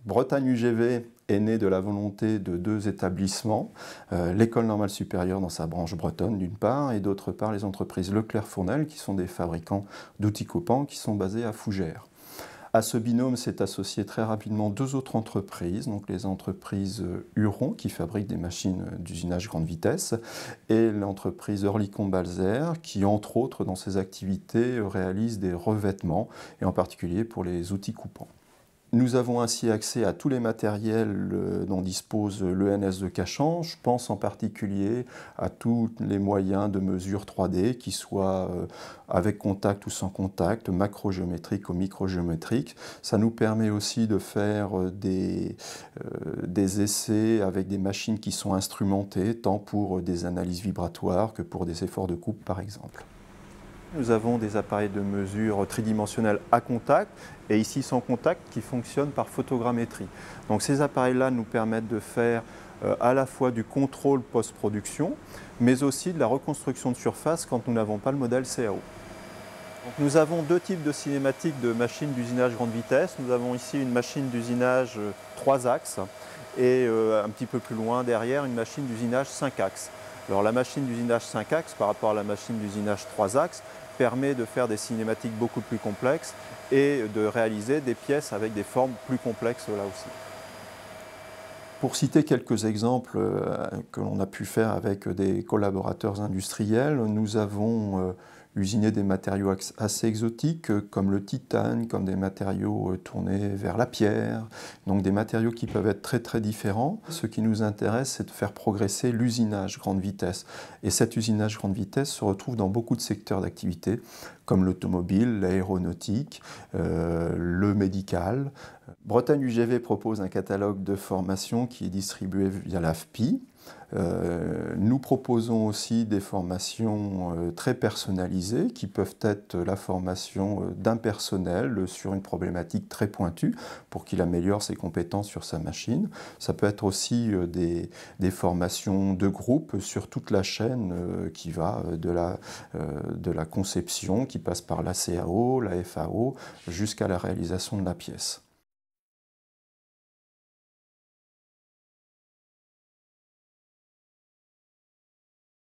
Bretagne UGV est née de la volonté de deux établissements, l'École normale supérieure dans sa branche bretonne d'une part, et d'autre part les entreprises Leclerc-Fournel qui sont des fabricants d'outils coupants qui sont basés à Fougères. À ce binôme s'est associé très rapidement deux autres entreprises, donc les entreprises Huron qui fabriquent des machines d'usinage grande vitesse et l'entreprise Oerlikon-Balzer qui entre autres dans ses activités réalise des revêtements et en particulier pour les outils coupants. Nous avons ainsi accès à tous les matériels dont dispose l'ENS de Cachan. Je pense en particulier à tous les moyens de mesure 3D, qui soient avec contact ou sans contact, macrogéométriques ou microgéométriques. Ça nous permet aussi de faire des essais avec des machines qui sont instrumentées, tant pour des analyses vibratoires que pour des efforts de coupe par exemple. Nous avons des appareils de mesure tridimensionnels à contact et ici sans contact qui fonctionnent par photogrammétrie. Donc ces appareils-là nous permettent de faire à la fois du contrôle post-production, mais aussi de la reconstruction de surface quand nous n'avons pas le modèle CAO. Donc nous avons deux types de cinématiques de machines d'usinage grande vitesse. Nous avons ici une machine d'usinage 3 axes et un petit peu plus loin derrière une machine d'usinage 5 axes. Alors la machine d'usinage 5 axes par rapport à la machine d'usinage 3 axes permet de faire des cinématiques beaucoup plus complexes et de réaliser des pièces avec des formes plus complexes là aussi. Pour citer quelques exemples que l'on a pu faire avec des collaborateurs industriels, nous avons usiné des matériaux assez exotiques comme le titane, comme des matériaux tournés vers la pierre, donc des matériaux qui peuvent être très différents. Ce qui nous intéresse, c'est de faire progresser l'usinage grande vitesse. Et cet usinage grande vitesse se retrouve dans beaucoup de secteurs d'activité, comme l'automobile, l'aéronautique, le médical. Bretagne UGV propose un catalogue de formation qui est distribué via l'AFPI. Nous proposons aussi des formations très personnalisées qui peuvent être la formation d'un personnel sur une problématique très pointue pour qu'il améliore ses compétences sur sa machine. Ça peut être aussi des formations de groupe sur toute la chaîne qui va de la conception, qui passe par la CAO, la FAO, jusqu'à la réalisation de la pièce.